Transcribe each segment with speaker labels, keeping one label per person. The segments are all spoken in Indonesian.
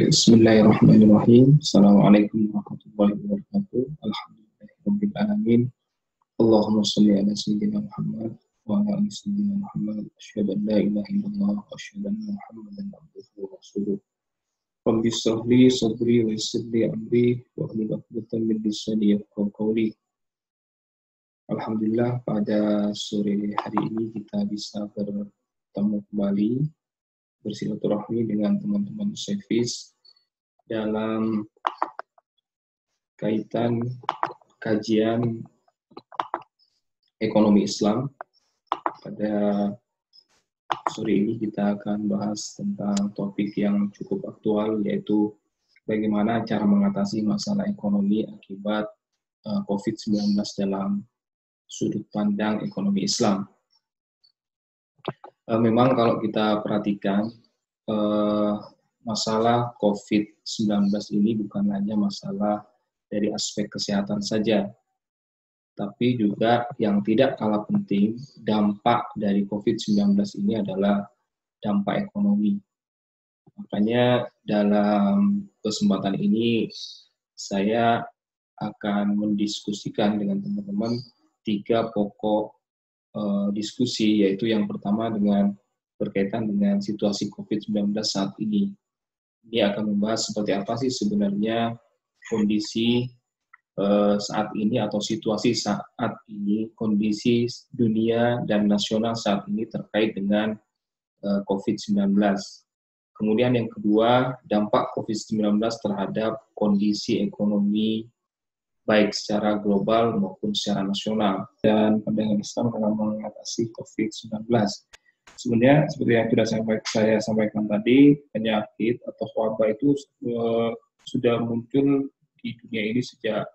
Speaker 1: Bismillahirrahmanirrahim. Assalamualaikum warahmatullahi wabarakatuh. Alhamdulillahirrahmanirrahim. Allahumma salli ala sayyidina Muhammad wa ala ali sayyidina Muhammad. Asyhadu an la ilaha illallah wa asyhadu anna Muhammadan abduhu wa rasuluh. Rabbi shrah li sadri wa yassir li amri wa hlul 'uqdatam min lisani yafqahu qawli. Alhamdulillah, pada sore hari ini kita bisa bertemu kembali bersilaturahmi dengan teman-teman Sefis dalam kaitan kajian ekonomi Islam. Pada sore ini kita akan bahas tentang topik yang cukup aktual, yaitu bagaimana cara mengatasi masalah ekonomi akibat COVID-19 dalam sudut pandang ekonomi Islam. Memang kalau kita perhatikan, masalah COVID-19 ini bukan hanya masalah dari aspek kesehatan saja, tapi juga yang tidak kalah penting, dampak dari COVID-19 ini adalah dampak ekonomi. Makanya dalam kesempatan ini saya akan mendiskusikan dengan teman-teman 3 pokok diskusi, yaitu yang pertama berkaitan dengan situasi COVID-19 saat ini. Ini akan membahas seperti apa sih sebenarnya kondisi saat ini atau situasi saat ini, kondisi dunia dan nasional saat ini terkait dengan COVID-19. Kemudian yang kedua, dampak COVID-19 terhadap kondisi ekonomi baik secara global maupun secara nasional, dan pandangan Islam dalam mengatasi COVID-19. Sebenarnya seperti yang sudah saya sampaikan tadi, penyakit atau wabah itu sudah muncul di dunia ini sejak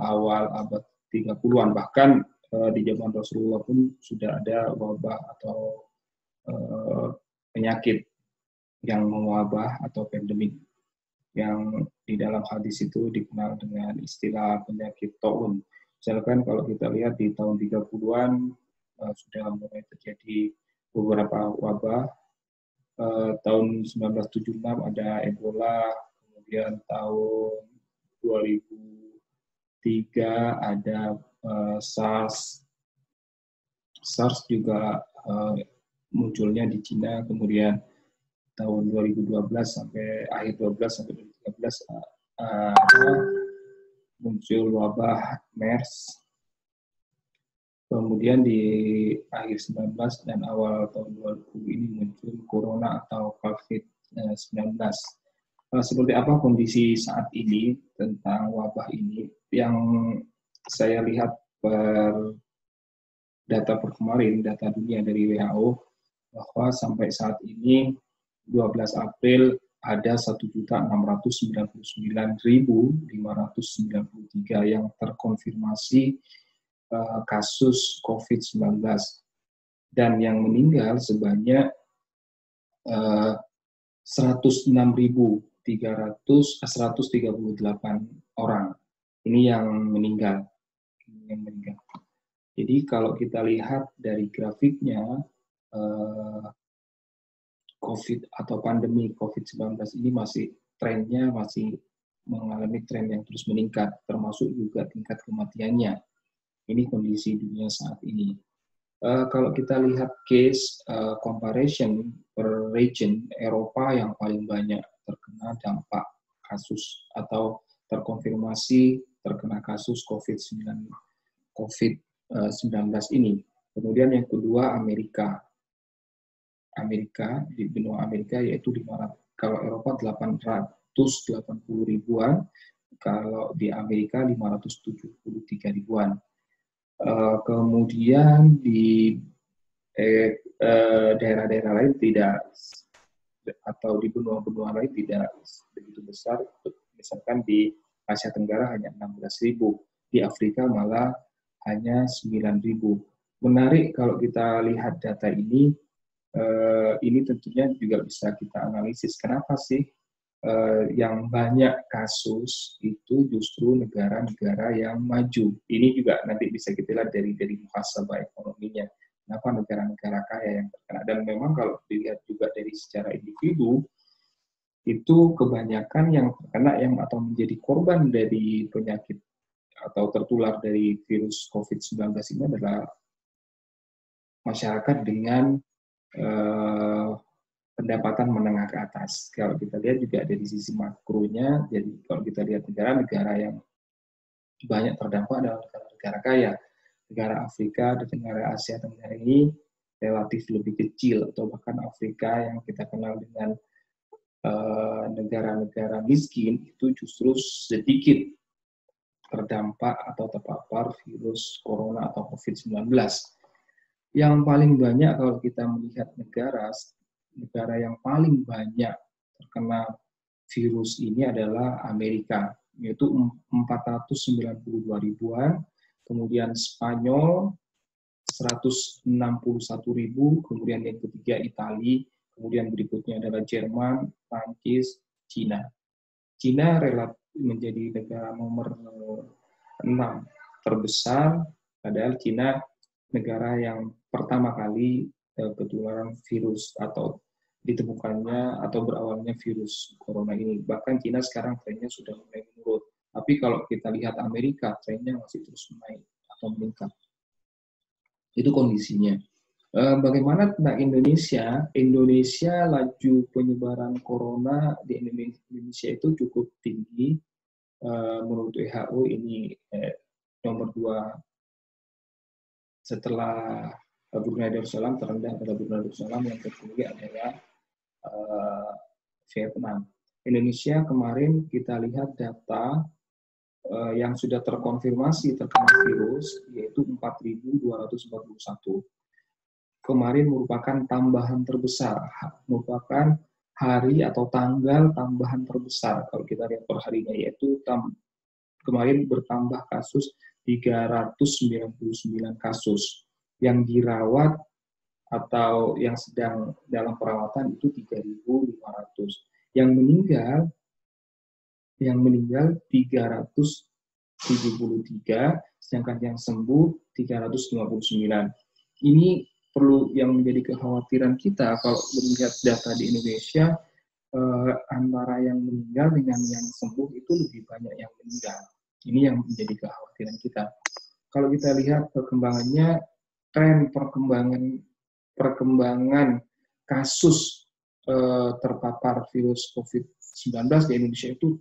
Speaker 1: awal abad 30-an. Bahkan di zaman Rasulullah pun sudah ada wabah atau penyakit yang mewabah atau pandemik, yang di dalam hadis itu dikenal dengan istilah penyakit taun. Misalkan kalau kita lihat di tahun 30-an sudah mulai terjadi beberapa wabah. Tahun 1976 ada Ebola, kemudian tahun 2003 ada SARS. SARS juga munculnya di Cina, kemudian tahun 2012 sampai akhir 12 sampai 2013 muncul wabah MERS. Kemudian di akhir 19 dan awal tahun 2020 ini muncul corona atau COVID-19. Seperti apa kondisi saat ini tentang wabah ini? Yang saya lihat data per kemarin, data dunia dari WHO, bahwa sampai saat ini 12 April ada 1.699.593 yang terkonfirmasi kasus COVID-19, dan yang meninggal sebanyak 106.138 orang. Ini yang meninggal. Jadi kalau kita lihat dari grafiknya, COVID atau pandemi COVID-19 ini trennya masih mengalami tren yang terus meningkat, termasuk juga tingkat kematiannya. Ini kondisi dunia saat ini. Kalau kita lihat case comparison per region, Eropa yang paling banyak terkena dampak kasus atau terkonfirmasi terkena kasus COVID-19 ini. Kemudian yang kedua Amerika, di benua Amerika, yaitu kalau Eropa 880 ribuan, kalau di Amerika 573 ribuan. Kemudian di daerah-daerah lain tidak, atau di benua-benua lain tidak begitu besar. Misalkan di Asia Tenggara hanya 16.000, di Afrika malah hanya 9.000. Menarik kalau kita lihat data ini tentunya juga bisa kita analisis. Kenapa sih yang banyak kasus itu justru negara-negara yang maju? Ini juga nanti bisa kita lihat dari muhasabah ekonominya. Kenapa negara-negara kaya yang terkena? Dan memang kalau dilihat juga dari secara individu, itu kebanyakan yang terkena atau menjadi korban dari penyakit atau tertular dari virus COVID-19 ini adalah masyarakat dengan pendapatan menengah ke atas. Kalau kita lihat juga dari sisi makronya, jadi kalau kita lihat negara-negara yang banyak terdampak adalah negara-negara kaya. Negara Afrika dan negara Asia Tenggara ini relatif lebih kecil, atau bahkan Afrika yang kita kenal dengan negara-negara miskin itu justru sedikit terdampak atau terpapar virus corona atau COVID-19. Yang paling banyak kalau kita melihat negara yang paling banyak terkena virus ini adalah Amerika, yaitu 492 ribuan, kemudian Spanyol 161 ribu, kemudian yang ketiga Italia, kemudian berikutnya adalah Jerman, Prancis, Cina. Cina relatif menjadi negara nomor 6 terbesar, padahal Cina negara yang pertama kali ketularan virus atau ditemukannya atau berawalnya virus corona ini. Bahkan Cina sekarang trennya sudah mulai menurun. Tapi kalau kita lihat Amerika, trennya masih terus naik atau meningkat. Itu kondisinya. Bagaimana tentang Indonesia? Indonesia laju penyebaran corona di Indonesia itu cukup tinggi. Menurut WHO ini nomor 2 setelah Brunei Darussalam, terendah adalah Brunei Darussalam, yang tertinggi adalah Vietnam. Indonesia kemarin kita lihat data yang sudah terkonfirmasi terkena virus yaitu 4.241. Kemarin merupakan tambahan terbesar, merupakan hari atau tanggal tambahan terbesar kalau kita lihat per harinya, yaitu kemarin bertambah kasus 399 kasus, yang dirawat atau yang sedang dalam perawatan itu 3.500, yang meninggal 373, sedangkan yang sembuh 359. Ini perlu yang menjadi kekhawatiran kita kalau melihat data di Indonesia, antara yang meninggal dengan yang sembuh itu lebih banyak yang meninggal. Ini yang menjadi kekhawatiran kita. Kalau kita lihat perkembangannya, tren perkembangan kasus terpapar virus COVID-19 di Indonesia itu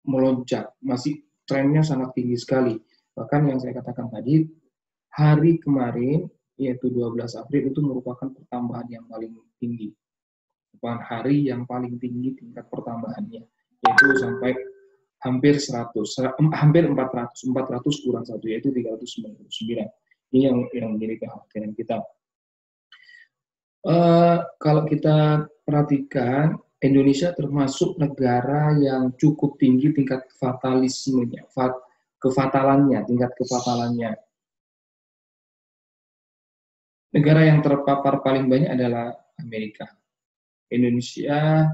Speaker 1: melonjak, masih trennya sangat tinggi sekali. Bahkan yang saya katakan tadi, hari kemarin, yaitu 12 April, itu merupakan pertambahan yang paling tinggi. Merupakan hari yang paling tinggi tingkat pertambahannya, yaitu sampai hampir 400 kurang 1, yaitu 399. Ini yang menjadi kekhawatiran kita. Kalau kita perhatikan, Indonesia termasuk negara yang cukup tinggi tingkat tingkat kefatalannya. Negara yang terpapar paling banyak adalah Amerika. Indonesia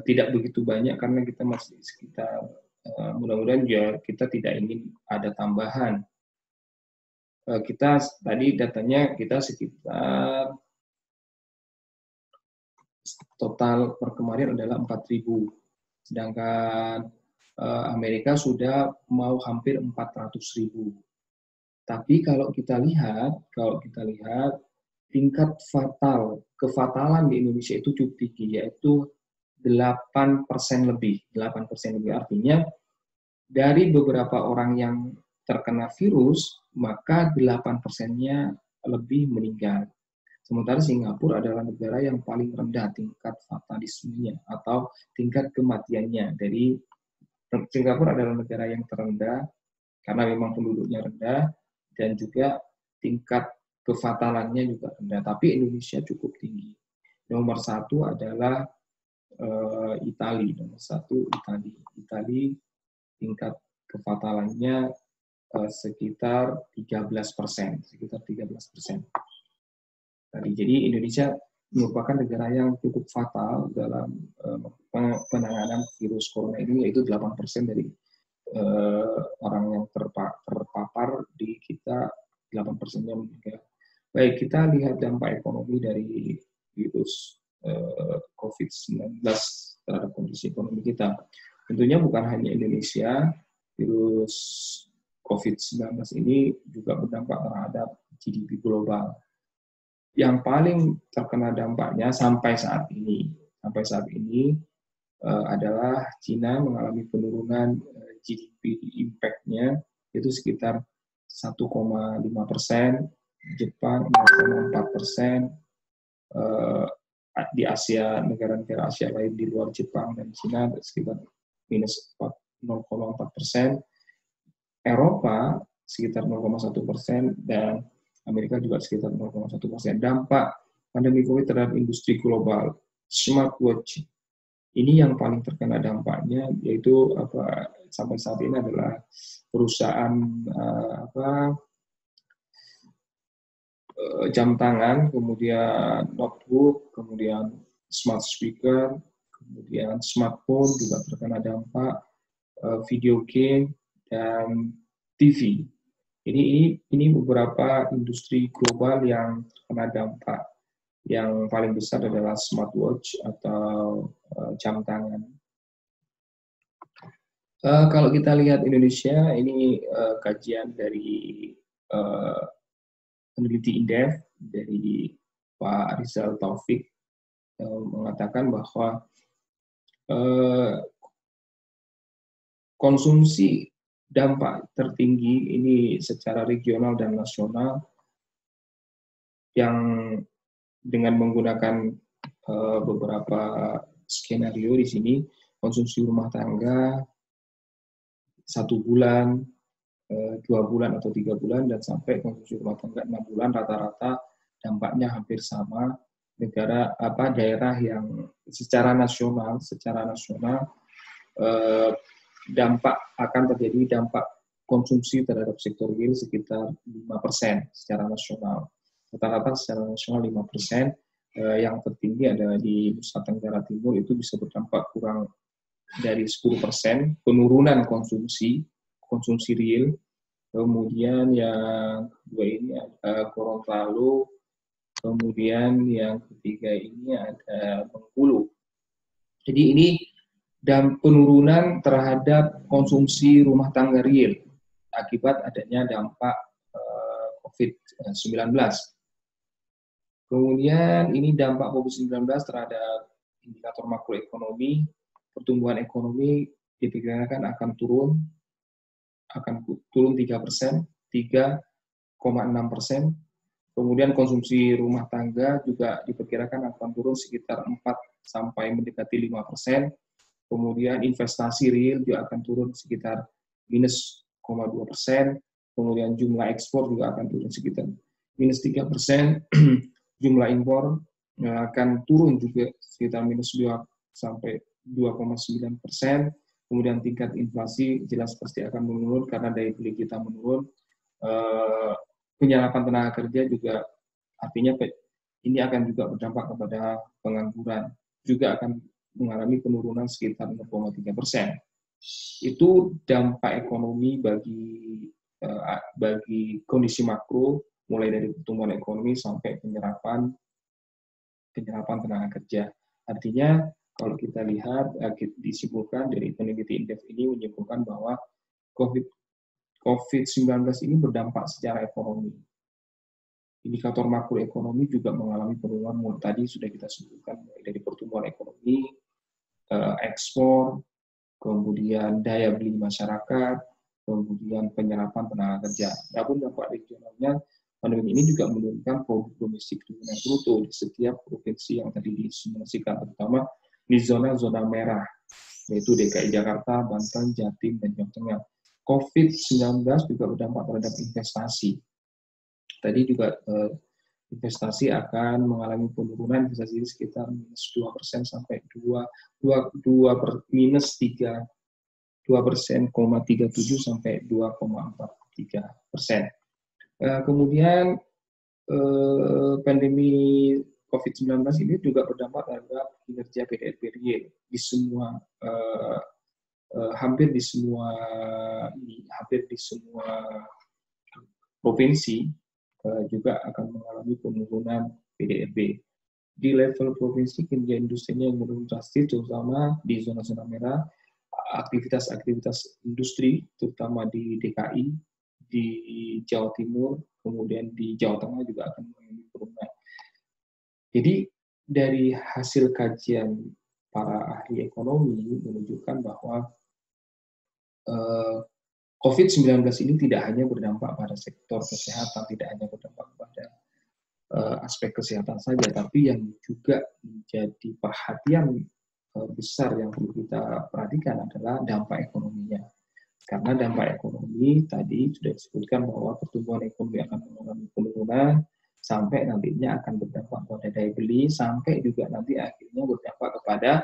Speaker 1: tidak begitu banyak karena kita masih sekitar, mudah-mudahan ya kita tidak ingin ada tambahan. Kita tadi datanya kita sekitar total per kemarin adalah 4.000, sedangkan Amerika sudah mau hampir 400.000. Tapi kalau kita lihat tingkat kefatalan di Indonesia itu cukup tinggi, yaitu 8% lebih. Artinya dari beberapa orang yang terkena virus, maka 8%-nya lebih meninggal. Sementara Singapura adalah negara yang paling rendah tingkat fatalismenya atau tingkat kematiannya. Dari Singapura adalah negara yang terendah karena memang penduduknya rendah dan juga tingkat kefatalannya juga rendah. Tapi Indonesia cukup tinggi. Nomor 1 adalah Italia. Italia tingkat kefatalannya sekitar 13%. Jadi Indonesia merupakan negara yang cukup fatal dalam penanganan virus corona ini, yaitu 8% dari orang yang terpapar di kita, 8%-nya meninggal. Baik, kita lihat dampak ekonomi dari virus COVID-19 terhadap kondisi ekonomi kita. Tentunya bukan hanya Indonesia, virus COVID-19 ini juga berdampak terhadap GDP global. Yang paling terkena dampaknya sampai saat ini adalah Cina mengalami penurunan GDP impact-nya itu sekitar 1,5%, Jepang 0,4%, di Asia, negara-negara Asia lain di luar Jepang dan Cina sekitar minus 0,4%, Eropa sekitar 0,1%, dan Amerika juga sekitar 0,1%. Dampak pandemi COVID terhadap industri global, smartwatch, ini yang paling terkena dampaknya, yaitu sampai saat ini adalah perusahaan jam tangan, kemudian notebook, kemudian smart speaker, kemudian smartphone juga terkena dampak, video game, dan TV. Ini beberapa industri global yang terkena dampak. Yang paling besar adalah smartwatch atau jam tangan. Kalau kita lihat Indonesia, ini kajian dari peneliti Indef dari Pak Rizal Taufik mengatakan bahwa konsumsi dampak tertinggi ini secara regional dan nasional yang dengan menggunakan beberapa skenario di sini, konsumsi rumah tangga 1 bulan, 2 bulan atau 3 bulan, dan sampai konsumsi rumah tangga 6 bulan, rata-rata dampaknya hampir sama. Daerah yang secara nasional dampak akan terjadi dampak konsumsi terhadap sektor real sekitar 5% secara nasional. Rata-rata secara nasional 5%, yang tertinggi adalah di Nusa Tenggara Timur, itu bisa berdampak kurang dari 10% penurunan konsumsi real. Kemudian yang kedua ini ada Gorontalo, kemudian yang ketiga ini ada Bengkulu. Jadi ini penurunan terhadap konsumsi rumah tangga real akibat adanya dampak COVID-19. Kemudian ini dampak COVID-19 terhadap indikator makroekonomi. Pertumbuhan ekonomi diperkirakan akan turun 3%, 3,6%. Kemudian konsumsi rumah tangga juga diperkirakan akan turun sekitar 4 sampai mendekati 5%. Kemudian investasi real juga akan turun sekitar minus 0,2%. Kemudian jumlah ekspor juga akan turun sekitar minus 3%. Jumlah impor akan turun juga sekitar minus 2 sampai 2,9%. Kemudian tingkat inflasi jelas pasti akan menurun karena daya beli kita menurun. Penyerapan tenaga kerja juga artinya ini akan juga berdampak kepada pengangguran. Juga akan mengalami penurunan sekitar 0,3%. Itu dampak ekonomi bagi kondisi makro, mulai dari pertumbuhan ekonomi sampai penyerapan tenaga kerja. Artinya kalau kita lihat, disimpulkan dari peneliti Indef ini menyimpulkan bahwa COVID-19 ini berdampak secara ekonomi. Indikator makroekonomi juga mengalami penurunan, tadi sudah kita sebutkan, mulai dari pertumbuhan ekonomi, ekspor, kemudian daya beli masyarakat, kemudian penyerapan tenaga kerja. Namun dampak regionalnya, pandemi ini juga menurunkan produk domestik dunia bruto di setiap provinsi yang tadi disimulasikan, terutama di zona-zona merah, yaitu DKI Jakarta, Banten, Jatim, dan Jawa Tengah. COVID-19 juga berdampak terhadap investasi. Tadi juga investasi akan mengalami penurunan investasi sekitar minus 2% sampai 2,37 sampai 2,43%. Kemudian pandemi COVID-19 ini juga berdampak terhadap kinerja PDRB real di semua hampir di semua provinsi juga akan mengalami penurunan PDRB. di level provinsi kinerja industrinya yang menurun drastis, terutama di zona-zona merah. Aktivitas-aktivitas industri, terutama di DKI, di Jawa Timur, kemudian di Jawa Tengah juga akan mengalami penurunan. Jadi dari hasil kajian para ahli ekonomi menunjukkan bahwa COVID-19 ini tidak hanya berdampak pada sektor kesehatan, tidak hanya berdampak pada aspek kesehatan saja, tapi yang juga menjadi perhatian besar yang perlu kita perhatikan adalah dampak ekonominya. Karena dampak ekonomi tadi sudah disebutkan bahwa pertumbuhan ekonomi akan mengalami penurunan, sampai nantinya akan berdampak pada daya beli, sampai juga nanti akhirnya berdampak kepada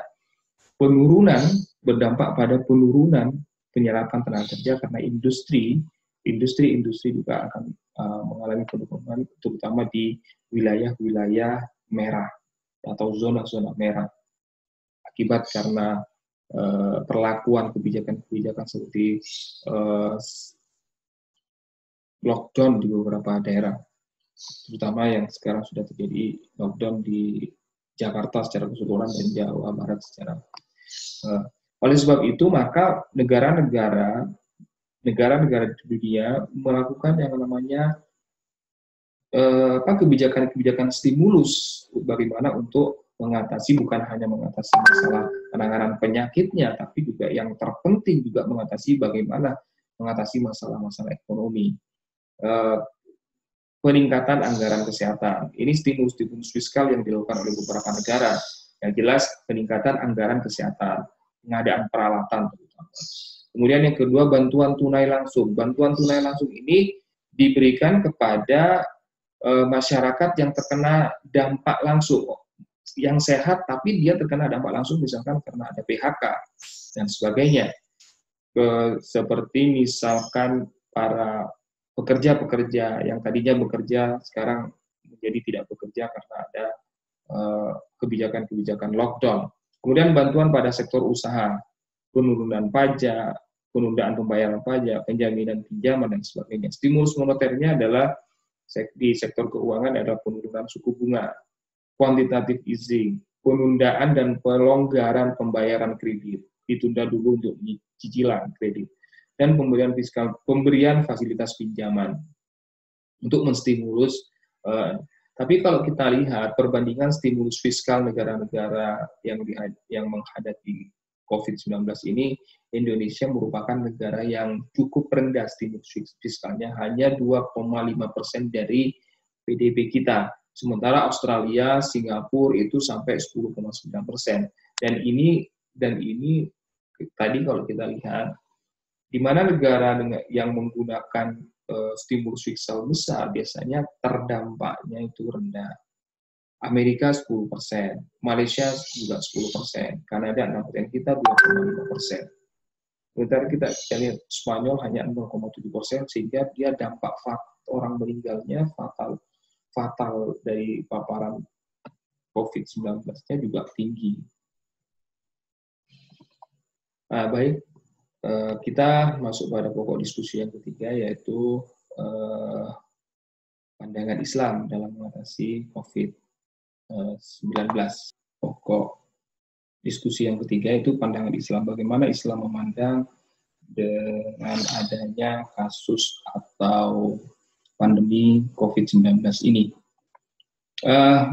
Speaker 1: berdampak pada penurunan penyerapan tenaga kerja, karena industri juga akan mengalami penurunan, terutama di wilayah-wilayah merah atau zona-zona merah, akibat karena perlakuan kebijakan-kebijakan seperti lockdown di beberapa daerah, terutama yang sekarang sudah terjadi lockdown di Jakarta secara keseluruhan dan Jawa Barat secara. Oleh sebab itu, maka negara-negara di dunia melakukan yang namanya kebijakan-kebijakan stimulus, bagaimana untuk mengatasi, bukan hanya mengatasi masalah penanganan penyakitnya, tapi juga yang terpenting juga mengatasi bagaimana mengatasi masalah-masalah ekonomi. Peningkatan anggaran kesehatan. Ini stimulus fiskal yang dilakukan oleh beberapa negara. Yang jelas peningkatan anggaran kesehatan, pengadaan peralatan terutama. Kemudian yang kedua, bantuan tunai langsung. Bantuan tunai langsung ini diberikan kepada masyarakat yang terkena dampak langsung, yang sehat tapi dia terkena dampak langsung, misalkan karena ada PHK dan sebagainya. Seperti misalkan para pekerja-pekerja yang tadinya bekerja sekarang menjadi tidak bekerja karena ada kebijakan-kebijakan lockdown. Kemudian bantuan pada sektor usaha, penurunan pajak, penundaan pembayaran pajak, penjaminan pinjaman dan sebagainya. Stimulus moneternya adalah di sektor keuangan adalah penurunan suku bunga, quantitative easing, penundaan dan pelonggaran pembayaran kredit, ditunda dulu untuk cicilan kredit, dan pemberian fasilitas pinjaman untuk menstimulus. Tapi kalau kita lihat perbandingan stimulus fiskal negara-negara yang menghadapi COVID-19 ini, Indonesia merupakan negara yang cukup rendah stimulus fiskalnya, hanya 2,5% dari PDB kita. Sementara Australia, Singapura itu sampai 10,9%. Dan ini tadi kalau kita lihat, di mana negara yang menggunakan stimulus fiskal besar biasanya terdampaknya itu rendah. Amerika 10%, Malaysia juga 10%, Kanada 6%, kita 2,5%. Sementara kita lihat Spanyol hanya 0,7%, sehingga dia dampak orang meninggalnya fatal dari paparan COVID-19-nya juga tinggi. Nah, baik. Kita masuk pada pokok diskusi yang ketiga, yaitu pandangan Islam dalam mengatasi COVID-19. Pokok diskusi yang ketiga itu pandangan Islam, bagaimana Islam memandang dengan adanya kasus atau pandemi COVID-19 ini.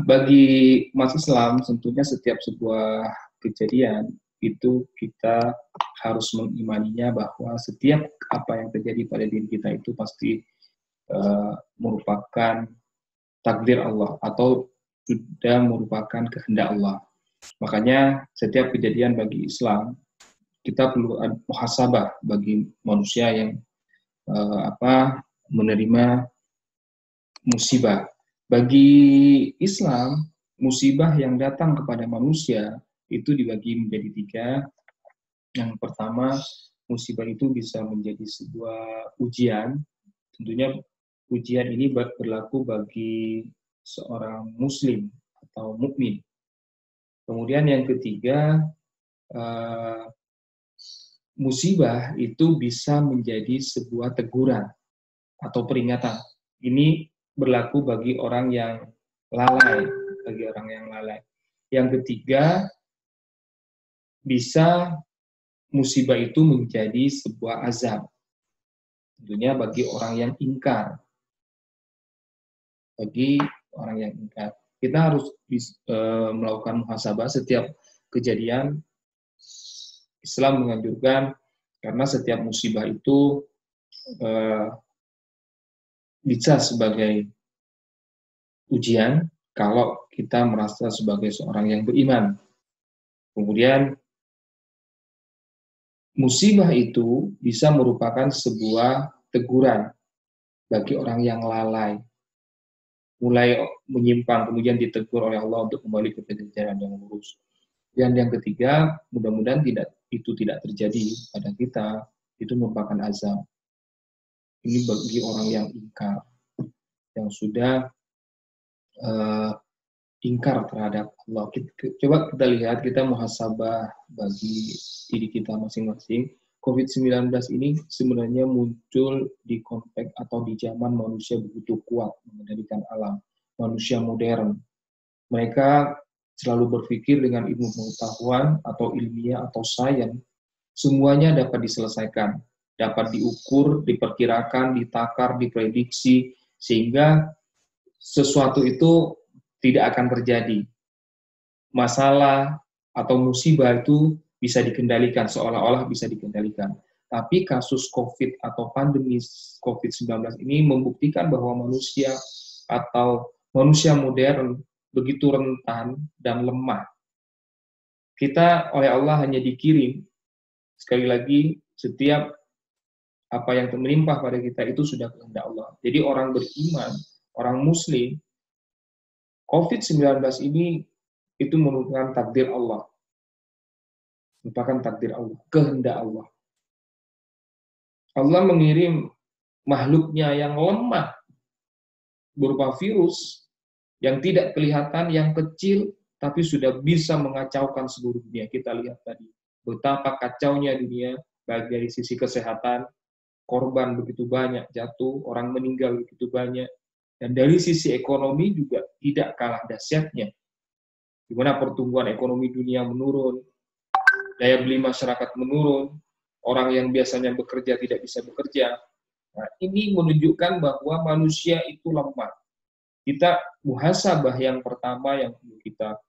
Speaker 1: Bagi umat Islam, tentunya setiap sebuah kejadian itu kita harus mengimaninya bahwa setiap apa yang terjadi pada diri kita itu pasti merupakan takdir Allah atau sudah merupakan kehendak Allah. Makanya setiap kejadian bagi Islam, kita perlu muhasabah bagi manusia yang menerima musibah. Bagi Islam, musibah yang datang kepada manusia itu dibagi menjadi 3. Yang pertama, musibah itu bisa menjadi sebuah ujian. Tentunya ujian ini berlaku bagi seorang muslim atau mukmin. Kemudian yang ketiga, musibah itu bisa menjadi sebuah teguran atau peringatan. Ini berlaku bagi orang yang lalai bagi orang yang lalai. Yang ketiga, bisa musibah itu menjadi sebuah azab. Tentunya bagi orang yang ingkar. Bagi orang yang ingkar. Kita harus melakukan muhasabah setiap kejadian. Islam menganjurkan karena setiap musibah itu bisa sebagai ujian kalau kita merasa sebagai seorang yang beriman. Kemudian musibah itu bisa merupakan sebuah teguran bagi orang yang lalai, mulai menyimpang, kemudian ditegur oleh Allah untuk kembali ke jalan yang lurus. Dan yang ketiga, mudah-mudahan itu tidak terjadi pada kita, itu merupakan azab. Ini bagi orang yang ingkar, yang sudah ingkar terhadap Allah. Coba kita lihat, kita muhasabah bagi diri kita masing-masing. COVID-19 ini sebenarnya muncul di konteks atau di zaman manusia begitu kuat mengendalikan alam. Manusia modern. Mereka selalu berpikir dengan ilmu pengetahuan atau ilmiah atau sains, semuanya dapat diselesaikan, dapat diukur, diperkirakan, ditakar, diprediksi, sehingga sesuatu itu tidak akan terjadi. Masalah atau musibah itu bisa dikendalikan, seolah-olah bisa dikendalikan. Tapi kasus COVID atau pandemi COVID-19 ini membuktikan bahwa manusia atau manusia modern begitu rentan dan lemah. Kita oleh Allah hanya dikirim, sekali lagi, setiap apa yang menimpa pada kita itu sudah kehendak Allah. Jadi orang beriman, orang muslim, COVID-19 ini itu merupakan takdir Allah. Merupakan takdir Allah, kehendak Allah. Allah mengirim makhluknya yang lemah berupa virus yang tidak kelihatan, yang kecil, tapi sudah bisa mengacaukan seluruh dunia. Kita lihat tadi betapa kacaunya dunia, baik dari sisi kesehatan, korban begitu banyak jatuh, orang meninggal begitu banyak, dan dari sisi ekonomi juga tidak kalah dahsyatnya, di mana pertumbuhan ekonomi dunia menurun, daya beli masyarakat menurun, orang yang biasanya bekerja tidak bisa bekerja. Nah, ini menunjukkan bahwa manusia itu lemah. Kita muhasabah yang pertama yang perlu kita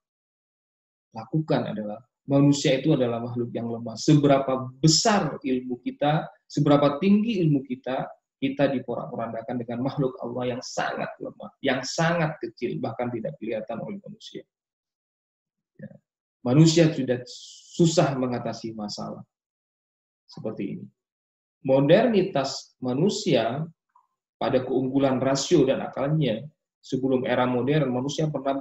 Speaker 1: lakukan adalah manusia itu adalah makhluk yang lemah. Seberapa besar ilmu kita, seberapa tinggi ilmu kita, kita diporak-porandakan dengan makhluk Allah yang sangat lemah, yang sangat kecil, bahkan tidak kelihatan oleh manusia. Ya. Manusia sudah susah mengatasi masalah seperti ini. Modernitas manusia pada keunggulan rasio dan akalnya, sebelum era modern, manusia pernah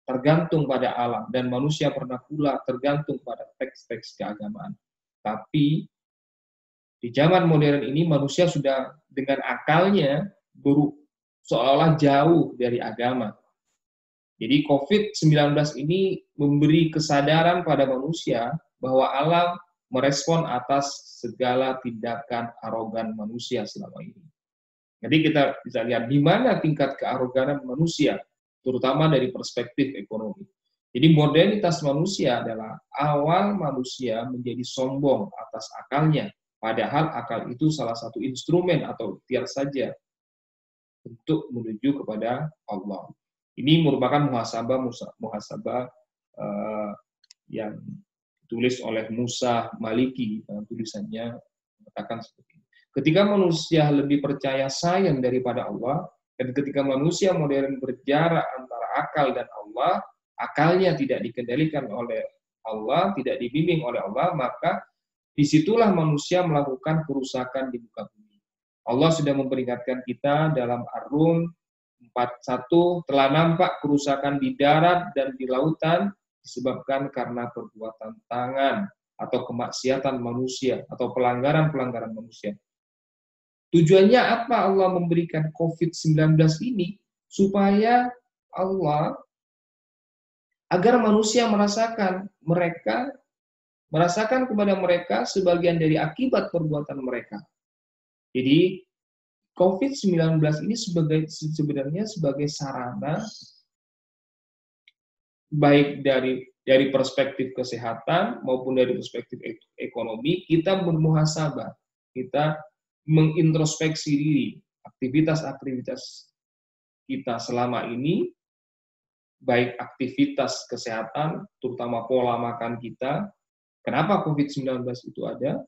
Speaker 1: tergantung pada alam, dan manusia pernah pula tergantung pada teks-teks keagamaan. Tapi di zaman modern ini manusia sudah dengan akalnya seolah-olah jauh dari agama. Jadi COVID-19 ini memberi kesadaran pada manusia bahwa alam merespon atas segala tindakan arogan manusia selama ini. Jadi kita bisa lihat di mana tingkat kearoganan manusia, terutama dari perspektif ekonomi. Jadi modernitas manusia adalah awal manusia menjadi sombong atas akalnya, padahal akal itu salah satu instrumen atau ikhtiar saja untuk menuju kepada Allah. Ini merupakan muhasabah yang ditulis oleh Musa Maliki dalam tulisannya, mengatakan seperti ini. Ketika manusia lebih percaya sains daripada Allah, dan ketika manusia modern berjarak antara akal dan Allah, akalnya tidak dikendalikan oleh Allah, tidak dibimbing oleh Allah, maka disitulah manusia melakukan kerusakan di muka bumi. Allah sudah memperingatkan kita dalam Ar-Rum 41, telah nampak kerusakan di darat dan di lautan disebabkan karena perbuatan tangan atau kemaksiatan manusia atau pelanggaran-pelanggaran manusia. Tujuannya apa Allah memberikan COVID-19 ini? Supaya Allah, agar manusia merasakan kepada mereka sebagian dari akibat perbuatan mereka. Jadi COVID-19 ini sebenarnya sebagai sarana baik dari perspektif kesehatan maupun dari perspektif ekonomi, kita bermuhasabah, kita mengintrospeksi diri, aktivitas-aktivitas kita selama ini, baik aktivitas kesehatan, terutama pola makan kita. Kenapa COVID-19 itu ada?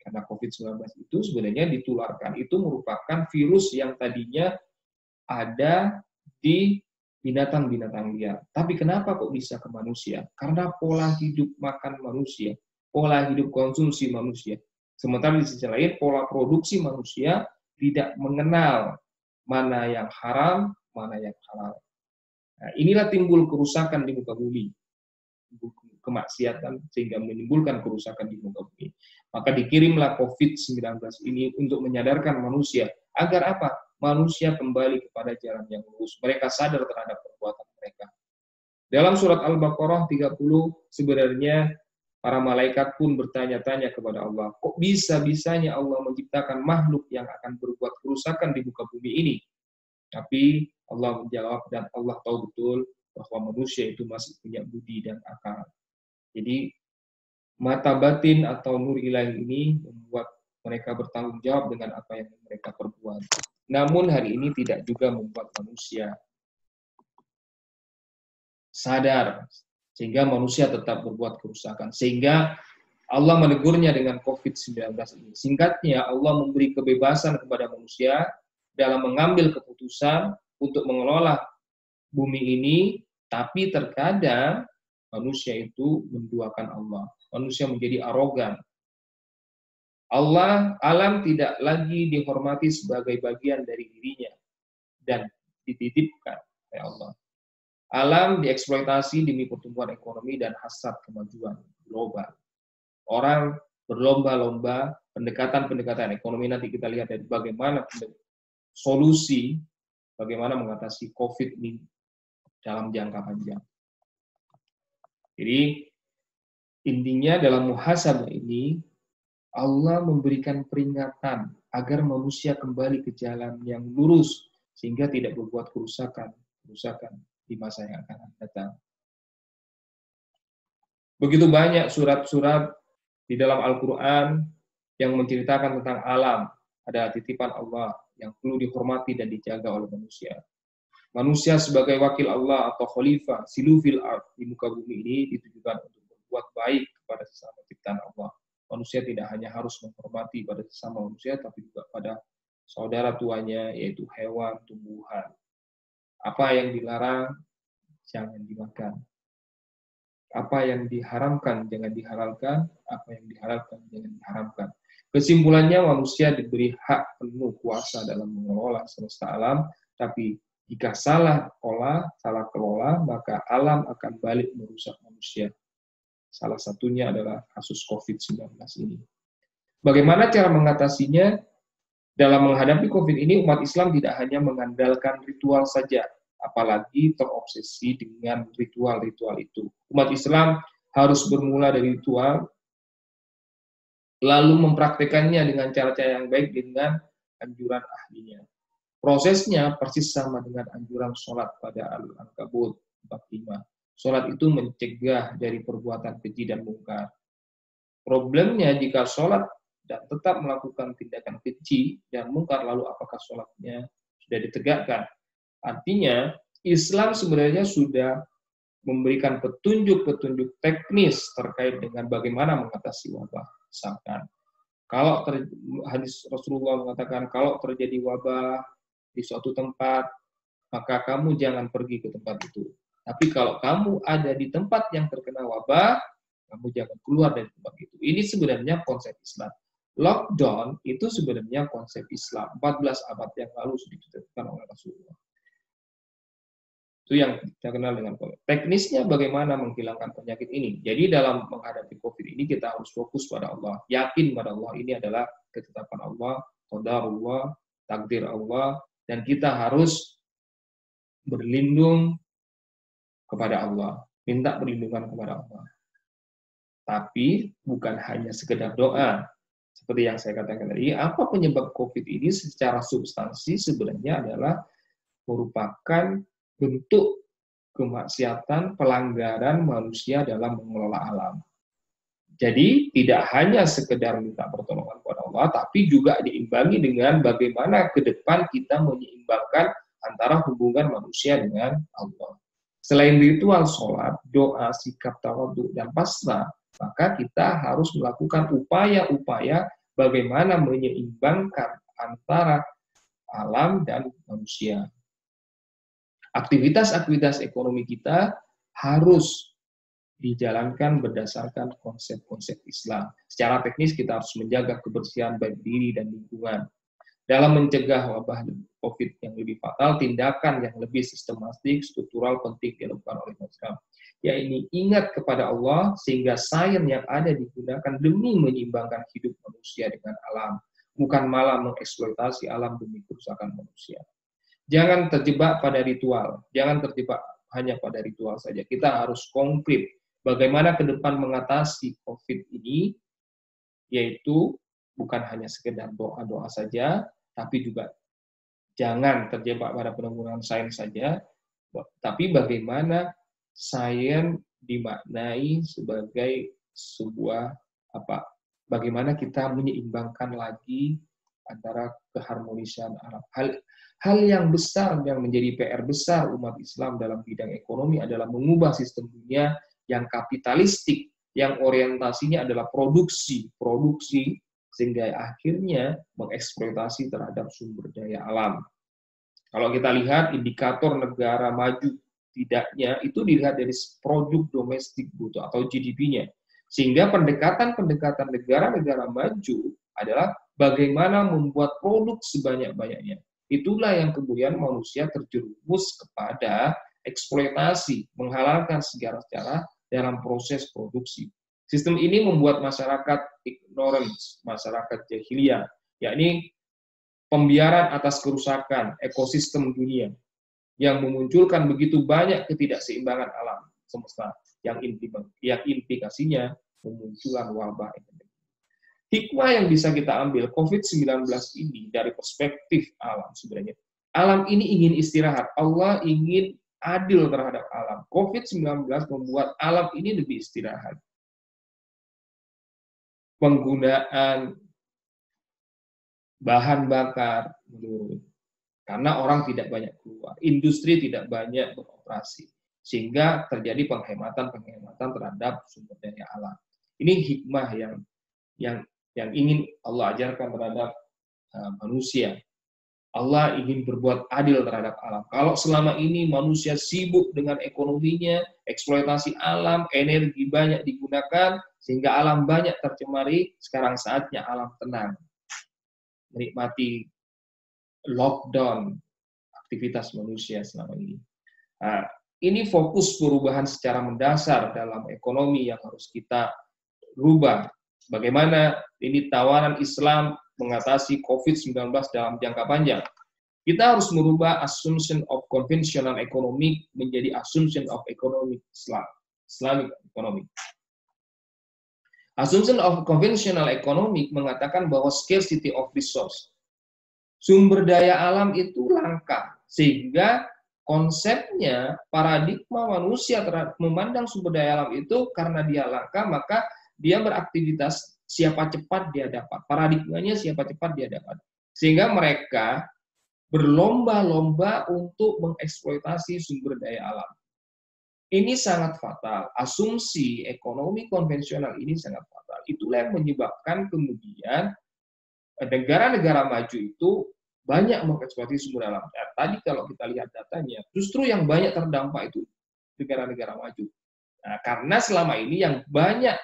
Speaker 1: Karena COVID-19 itu sebenarnya ditularkan, itu merupakan virus yang tadinya ada di binatang-binatang liar. Tapi kenapa kok bisa ke manusia? Karena pola hidup makan manusia, pola hidup konsumsi manusia. Sementara di sisi lain, pola produksi manusia tidak mengenal mana yang haram, mana yang halal. Nah, inilah timbul kerusakan di muka bumi, kemaksiatan sehingga menimbulkan kerusakan di muka bumi. Maka dikirimlah COVID-19 ini untuk menyadarkan manusia agar apa? Manusia kembali kepada jalan yang lurus. Mereka sadar terhadap perbuatan mereka. Dalam surat Al-Baqarah 30 sebenarnya para malaikat pun bertanya-tanya kepada Allah, kok bisa-bisanya Allah menciptakan makhluk yang akan berbuat kerusakan di muka bumi ini? Tapi Allah menjawab dan Allah tahu betul bahwa manusia itu masih punya budi dan akal. Jadi mata batin atau nur ilahi ini membuat mereka bertanggung jawab dengan apa yang mereka perbuat. Namun hari ini tidak juga membuat manusia sadar, sehingga manusia tetap berbuat kerusakan. Sehingga Allah menegurnya dengan COVID-19 ini. Singkatnya, Allah memberi kebebasan kepada manusia dalam mengambil keputusan untuk mengelola bumi ini, tapi terkadang manusia itu menduakan Allah. Manusia menjadi arogan. Alam tidak lagi dihormati sebagai bagian dari dirinya dan dititipkan oleh Allah. Alam dieksploitasi demi pertumbuhan ekonomi dan hasrat kemajuan global. Orang berlomba-lomba pendekatan-pendekatan ekonomi, nanti kita lihat dari bagaimana solusi, bagaimana mengatasi COVID ini dalam jangka panjang. Jadi intinya dalam muhasabah ini, Allah memberikan peringatan agar manusia kembali ke jalan yang lurus sehingga tidak berbuat kerusakan di masa yang akan datang. Begitu banyak surat-surat di dalam Al-Quran yang menceritakan tentang alam, ada titipan Allah yang perlu dihormati dan dijaga oleh manusia. Manusia sebagai wakil Allah atau khalifah silufil ard di muka bumi ini ditujukan untuk berbuat baik kepada sesama ciptaan Allah. Manusia tidak hanya harus menghormati pada sesama manusia, tapi juga pada saudara tuanya, yaitu hewan, tumbuhan. Apa yang dilarang, jangan dimakan. Apa yang diharamkan, jangan dihalalkan. Apa yang dihalalkan, jangan diharamkan. Kesimpulannya, manusia diberi hak penuh kuasa dalam mengelola semesta alam, tapi jika salah kelola, maka alam akan balik merusak manusia. Salah satunya adalah kasus COVID-19 ini. Bagaimana cara mengatasinya? Dalam menghadapi COVID ini, umat Islam tidak hanya mengandalkan ritual saja, apalagi terobsesi dengan ritual-ritual itu. Umat Islam harus bermula dari ritual, lalu mempraktekannya dengan cara-cara yang baik dengan anjuran ahlinya. Prosesnya persis sama dengan anjuran sholat pada Al-Ankabut 45. Sholat itu mencegah dari perbuatan keji dan mungkar. Problemnya jika sholat dan tetap melakukan tindakan keji dan mungkar, lalu apakah sholatnya sudah ditegakkan? Artinya, Islam sebenarnya sudah memberikan petunjuk-petunjuk teknis terkait dengan bagaimana mengatasi wabah. Misalkan, kalau hadis Rasulullah mengatakan, kalau terjadi wabah di suatu tempat, maka kamu jangan pergi ke tempat itu. Tapi kalau kamu ada di tempat yang terkena wabah, kamu jangan keluar dari tempat itu. Ini sebenarnya konsep Islam. Lockdown itu sebenarnya konsep Islam. 14 abad yang lalu sudah ditetapkan oleh Rasulullah. Itu yang kita kenal dengan COVID. Teknisnya bagaimana menghilangkan penyakit ini. Jadi dalam menghadapi COVID ini kita harus fokus pada Allah. Yakin pada Allah, ini adalah ketetapan Allah, qadarullah, takdir Allah, dan kita harus berlindung kepada Allah, minta perlindungan kepada Allah. Tapi bukan hanya sekedar doa. Seperti yang saya katakan tadi, apa penyebab COVID ini secara substansi sebenarnya adalah merupakan bentuk kemaksiatan, pelanggaran manusia dalam mengelola alam. Jadi tidak hanya sekedar minta pertolongan kepada Allah, tapi juga diimbangi dengan bagaimana ke depan kita menyeimbangkan antara hubungan manusia dengan Allah. Selain ritual sholat, doa, sikap tawadhu, dan pasrah, maka kita harus melakukan upaya-upaya bagaimana menyeimbangkan antara alam dan manusia. Aktivitas-aktivitas ekonomi kita harus dijalankan berdasarkan konsep-konsep Islam. Secara teknis kita harus menjaga kebersihan baik diri dan lingkungan. Dalam mencegah wabah COVID yang lebih fatal, tindakan yang lebih sistematik, struktural penting dilakukan oleh Islam. Ya ini ingat kepada Allah sehingga sains yang ada digunakan demi menyeimbangkan hidup manusia dengan alam, bukan malah mengeksploitasi alam demi kerusakan manusia. Jangan terjebak pada ritual, jangan terjebak hanya pada ritual saja. Kita harus konkret bagaimana ke depan mengatasi COVID ini, yaitu bukan hanya sekedar doa-doa saja, tapi juga jangan terjebak pada penggunaan sains saja, tapi bagaimana sains dimaknai sebagai sebuah bagaimana kita menyeimbangkan lagi antara keharmonisan alam. Hal yang besar yang menjadi PR besar umat Islam dalam bidang ekonomi adalah mengubah sistem dunia yang kapitalistik, yang orientasinya adalah produksi, sehingga akhirnya mengeksploitasi terhadap sumber daya alam. Kalau kita lihat indikator negara maju tidaknya, itu dilihat dari produk domestik bruto atau GDP-nya. Sehingga pendekatan-pendekatan negara-negara maju adalah bagaimana membuat produk sebanyak-banyaknya. Itulah yang kemudian manusia terjerumus kepada eksploitasi, menghalalkan segala cara dalam proses produksi. Sistem ini membuat masyarakat ignorance, masyarakat jahiliyah, yakni pembiaran atas kerusakan ekosistem dunia yang memunculkan begitu banyak ketidakseimbangan alam semesta yang implikasinya memunculkan wabah epidemi. Hikmah yang bisa kita ambil COVID-19 ini dari perspektif alam sebenarnya. Alam ini ingin istirahat, Allah ingin adil terhadap alam. COVID-19 membuat alam ini lebih istirahat. Penggunaan bahan bakar menurun karena orang tidak banyak keluar, industri tidak banyak beroperasi, sehingga terjadi penghematan terhadap sumber daya alam. Ini hikmah yang ingin Allah ajarkan terhadap manusia. Allah ingin berbuat adil terhadap alam. Kalau selama ini manusia sibuk dengan ekonominya, eksploitasi alam, energi banyak digunakan, sehingga alam banyak tercemari, sekarang saatnya alam tenang. Menikmati lockdown aktivitas manusia selama ini. Nah, ini fokus perubahan secara mendasar dalam ekonomi yang harus kita rubah. Bagaimana ini tawaran Islam mengatasi COVID-19 dalam jangka panjang. Kita harus merubah assumption of conventional economic menjadi assumption of economic Islamic economic. Assumption of conventional economic mengatakan bahwa scarcity of resource, sumber daya alam itu langka, sehingga konsepnya paradigma manusia terhadap memandang sumber daya alam itu karena dia langka, maka dia beraktivitas siapa cepat dia dapat. Paradigmanya siapa cepat dia dapat. Sehingga mereka berlomba-lomba untuk mengeksploitasi sumber daya alam. Ini sangat fatal. Asumsi ekonomi konvensional ini sangat fatal. Itulah yang menyebabkan kemudian negara-negara maju itu banyak mengeksploitasi sumber daya alam. Tadi kalau kita lihat datanya, justru yang banyak terdampak itu negara-negara maju. Nah, karena selama ini yang banyak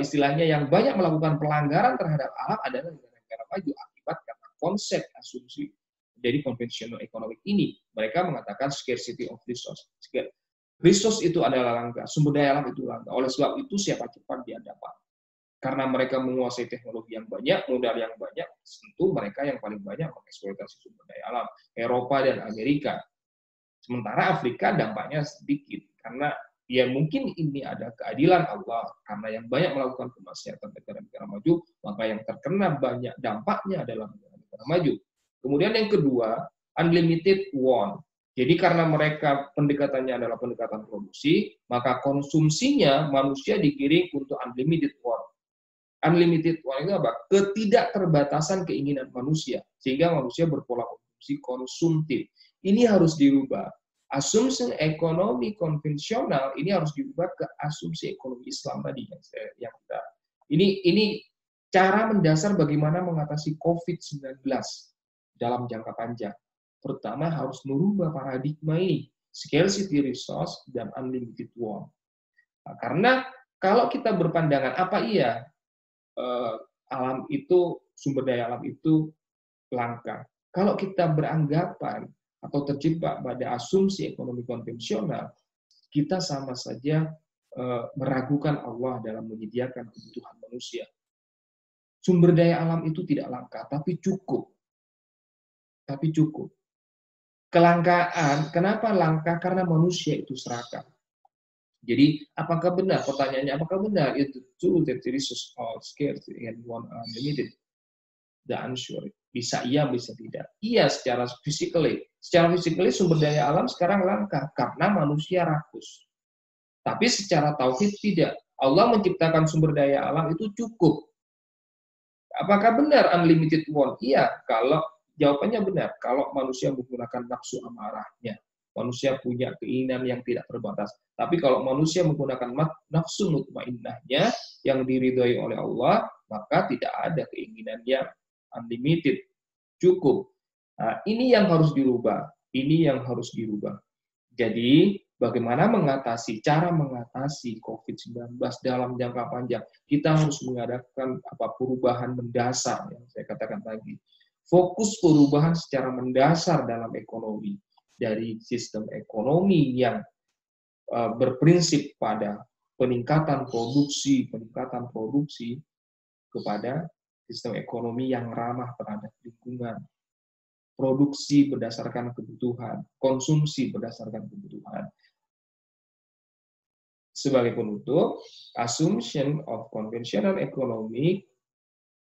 Speaker 1: istilahnya yang banyak melakukan pelanggaran terhadap alam adalah negara-negara maju akibat karena konsep asumsi jadi konvensional ekonomi ini. Mereka mengatakan scarcity of resource. Resource itu adalah langka, sumber daya alam itu langka. Oleh sebab itu siapa cepat dia dapat. Karena mereka menguasai teknologi yang banyak, modal yang banyak, tentu mereka yang paling banyak mengeksploitasi sumber daya alam. Eropa dan Amerika. Sementara Afrika dampaknya sedikit karena ya mungkin ini ada keadilan Allah, karena yang banyak melakukan kemaksiatan negara-negara maju, maka yang terkena banyak dampaknya adalah negara-negara maju. Kemudian yang kedua, unlimited want, Jadi karena mereka pendekatannya adalah pendekatan produksi, maka konsumsinya manusia digiring untuk unlimited want. Unlimited want itu apa? Ketidakterbatasan keinginan manusia, sehingga manusia berpola konsumsi konsumtif. Ini harus dirubah. Asumsi ekonomi konvensional ini harus dirubah ke asumsi ekonomi Islam tadi yang kita. Ini cara mendasar bagaimana mengatasi COVID-19 dalam jangka panjang. Pertama harus merubah paradigma ini, scarcity resource dan unlimited want. Nah, karena kalau kita berpandangan apa iya alam itu, sumber daya alam itu langka. Kalau kita beranggapan atau terjebak pada asumsi ekonomi konvensional, kita sama saja meragukan Allah dalam menyediakan kebutuhan manusia. Sumber daya alam itu tidak langka, tapi cukup. Tapi cukup. Kelangkaan, kenapa langka? Karena manusia itu serakah. Jadi, apakah benar? Pertanyaannya, apakah benar itu true that the resource are scarce and one unlimited? The answer, bisa iya, bisa tidak. Iya, secara physically. Secara physically sumber daya alam sekarang langka karena manusia rakus. Tapi secara tauhid tidak. Allah menciptakan sumber daya alam itu cukup. Apakah benar unlimited want? Iya, kalau jawabannya benar. Kalau manusia menggunakan nafsu amarahnya, manusia punya keinginan yang tidak terbatas. Tapi kalau manusia menggunakan nafsu mutmainnahnya yang diridhoi oleh Allah, maka tidak ada keinginan yang unlimited, cukup. Nah, ini yang harus dirubah. Ini yang harus dirubah. Jadi, bagaimana cara mengatasi COVID-19 dalam jangka panjang? Kita harus mengadakan perubahan mendasar yang saya katakan tadi. Fokus perubahan secara mendasar dalam ekonomi, dari sistem ekonomi yang berprinsip pada peningkatan produksi kepada sistem ekonomi yang ramah terhadap lingkungan, produksi berdasarkan kebutuhan, konsumsi berdasarkan kebutuhan. Sebagai penutup, assumption of conventional economic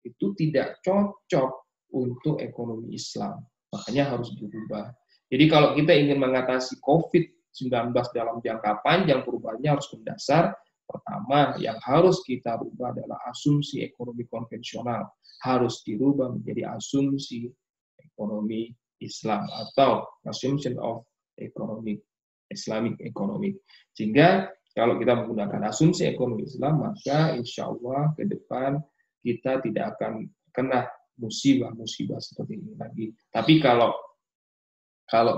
Speaker 1: itu tidak cocok untuk ekonomi Islam. Makanya harus dirubah. Jadi kalau kita ingin mengatasi COVID-19 dalam jangka panjang, perubahannya harus mendasar. Pertama, yang harus kita rubah adalah asumsi ekonomi konvensional. Harus dirubah menjadi asumsi ekonomi Islam atau assumption of economic, Islamic economic. Sehingga kalau kita menggunakan asumsi ekonomi Islam, maka insya Allah ke depan kita tidak akan kena musibah-musibah seperti ini lagi. Tapi kalau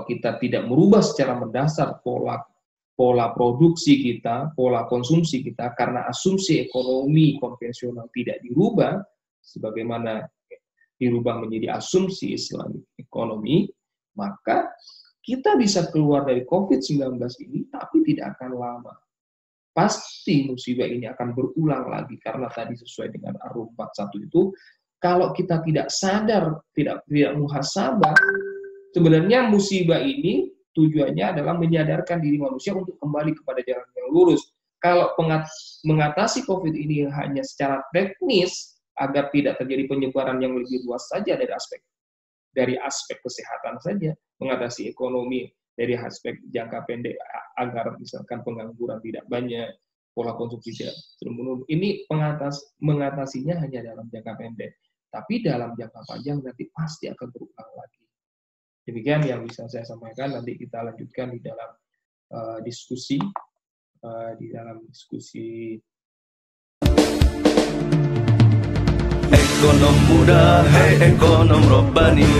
Speaker 1: kita tidak merubah secara mendasar pola produksi kita, pola konsumsi kita, karena asumsi ekonomi konvensional tidak dirubah, sebagaimana dirubah menjadi asumsi Islamic ekonomi, maka kita bisa keluar dari COVID-19 ini, tapi tidak akan lama. Pasti musibah ini akan berulang lagi, karena tadi sesuai dengan Ar-Rum 41 itu, kalau kita tidak sadar, tidak muhasabah, sebenarnya musibah ini tujuannya adalah menyadarkan diri manusia untuk kembali kepada jalan yang lurus. Kalau mengatasi COVID ini hanya secara teknis, agar tidak terjadi penyebaran yang lebih luas saja dari aspek kesehatan saja, mengatasi ekonomi dari aspek jangka pendek, agar misalkan pengangguran tidak banyak, pola konsumsi tidak menurun. Ini mengatasinya hanya dalam jangka pendek. Tapi dalam jangka panjang nanti pasti akan berulang lagi. Demikian yang bisa saya sampaikan. Nanti kita lanjutkan di dalam diskusi.
Speaker 2: Ekonom muda, hey ekonom robbani.